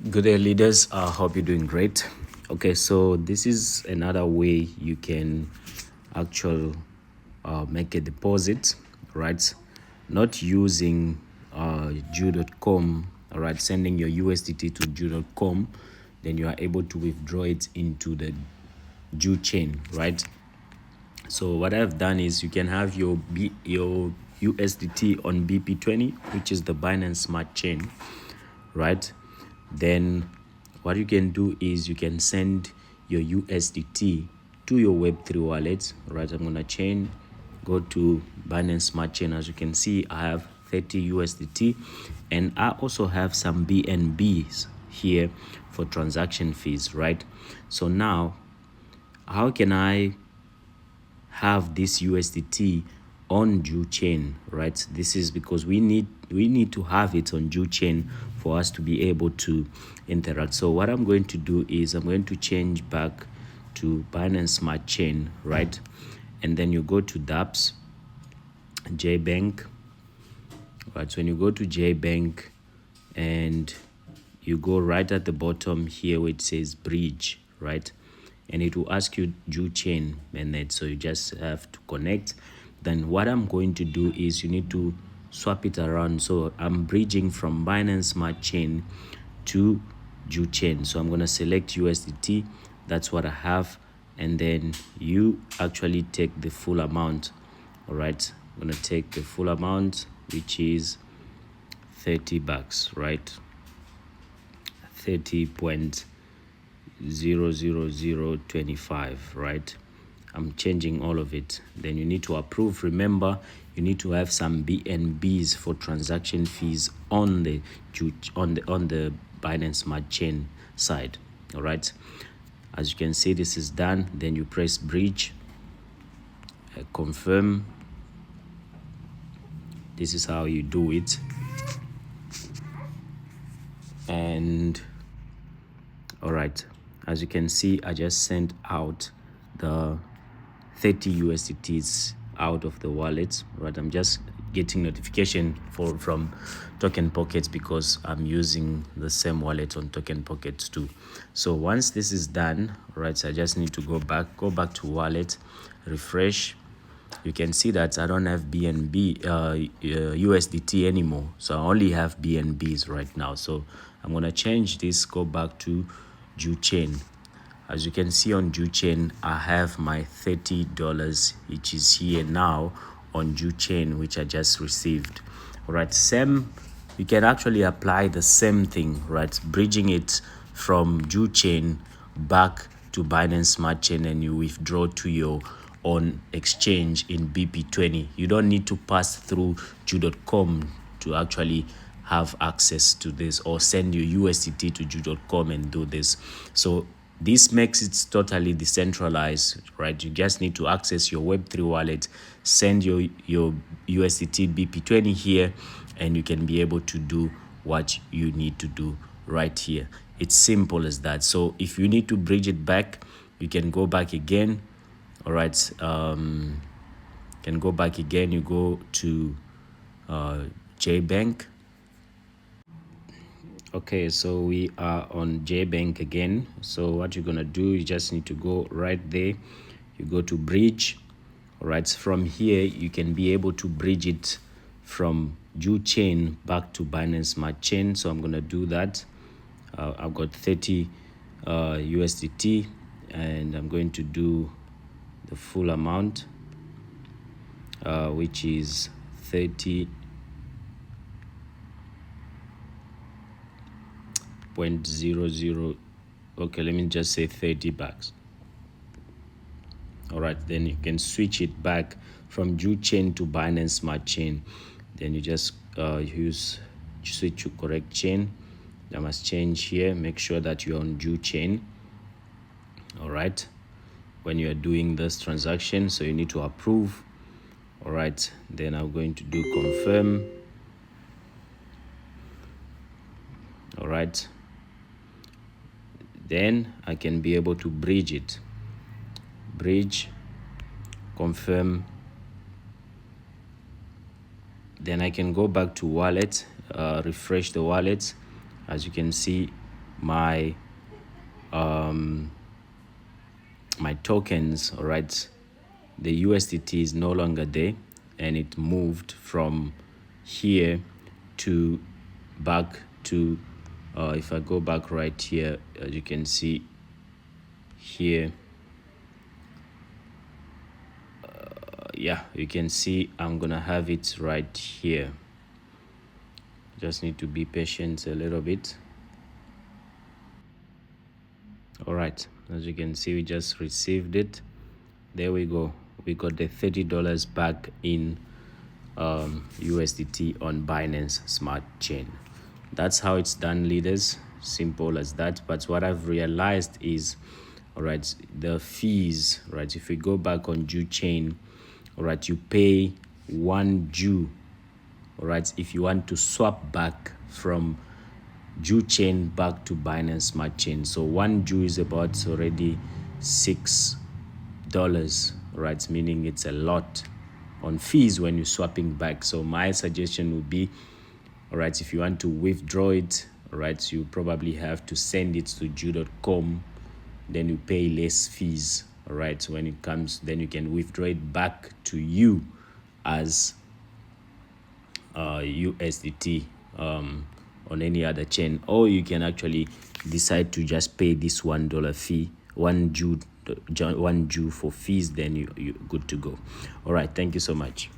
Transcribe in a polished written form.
Good day, leaders. I hope you're doing great. Okay, so this is another way you can actually make a deposit, right? Not using Ju.com, all right, sending your USDT to Ju.com, then you are able to withdraw it into the Juchain, right? So what I've done is you can have your USDT on BEP20, which is the Binance Smart Chain, right? Then what you can do is you can send your USDT to your Web3 wallet, right? I'm gonna go to Binance Smart Chain. As you can see, I have 30 USDT, and I also have some BNBs here for transaction fees, right? So now, how can I have this USDT on Juchain, right? This is because we need to have it on Juchain for us to be able to interact. So what I'm going to do is I'm going to change back to Binance Smart Chain, right? And then you go to dApps, JBank, right? So when you go to JBank and you go right at the bottom here where it says bridge, right? And it will ask you Juchain mainnet, so you just have to connect. Then what I'm going to do is you need to swap it around. So I'm bridging from Binance Smart Chain to Juchain. So I'm going to select USDT. That's what I have. And then you actually take the full amount. All right. I'm going to take the full amount, which is $30, right? 30.00025, right? I'm changing all of it. Then you need to approve. Remember, you need to have some BNBs for transaction fees on the Binance Smart Chain side. All right. As you can see, this is done. Then you press bridge, confirm. This is how you do it. And all right, as you can see, I just sent out the 30 USDTs out of the wallet, right? I'm just getting notification from Token Pockets because I'm using the same wallet on Token Pockets too. So once this is done, right, so I just need to go back to wallet, refresh. You can see that I don't have BNB USDT anymore, so I only have BNBs right now. So I'm gonna change this, go back to Juchain. As you can see on Juchain, I have my $30, which is here now on Juchain, which I just received. All right, you can actually apply the same thing, right? Bridging it from Juchain back to Binance Smart Chain, and you withdraw to your own exchange in BEP20. You don't need to pass through Ju.com to actually have access to this, or send your USDT to Ju.com and do this. So this makes it totally decentralized, right? You just need to access your Web3 wallet, send your USDT BEP20 here, and you can be able to do what you need to do right here. It's simple as that. So if you need to bridge it back, you can go back again. All right, can go back again. You go to JBank. Okay, so we are on JBank again. So what you're gonna do, you just need to go right there. You go to bridge. All right, from here you can be able to bridge it from Juchain back to Binance Smart Chain. So I'm gonna do that. I've got 30 USDT, and I'm going to do the full amount, which is 30.00. Okay, let me just say $30. All right, then you can switch it back from Juchain to Binance Smart Chain. Then you just switch to correct chain. I must change here. Make sure that you're on Juchain. All right, when you are doing this transaction, so you need to approve. All right, then I'm going to do confirm. All right, then I can be able to bridge it. Bridge, confirm. Then I can go back to wallet, refresh the wallet. As you can see, my my tokens, all right, the USDT is no longer there, and it moved from here to back to if I go back right here, as you can see here, yeah, you can see I'm gonna have it right here. Just need to be patient a little bit. All right, as you can see, we just received it. There we go. We got the $30 back in USDT on Binance Smart Chain. That's how it's done, leaders. Simple as that. But what I've realized is, all right, the fees, right? If we go back on Juchain, all right, you pay 1 Ju, all right, if you want to swap back from Juchain back to Binance Smart Chain. So 1 Ju is about already $6, right? Meaning it's a lot on fees when you're swapping back. So my suggestion would be, all right, if you want to withdraw it, all right, you probably have to send it to ju.com, then you pay less fees, all right. When it comes, then you can withdraw it back to you as USDT on any other chain, or you can actually decide to just pay this $1 fee, 1 Ju for fees, then you're good to go. All right, thank you so much.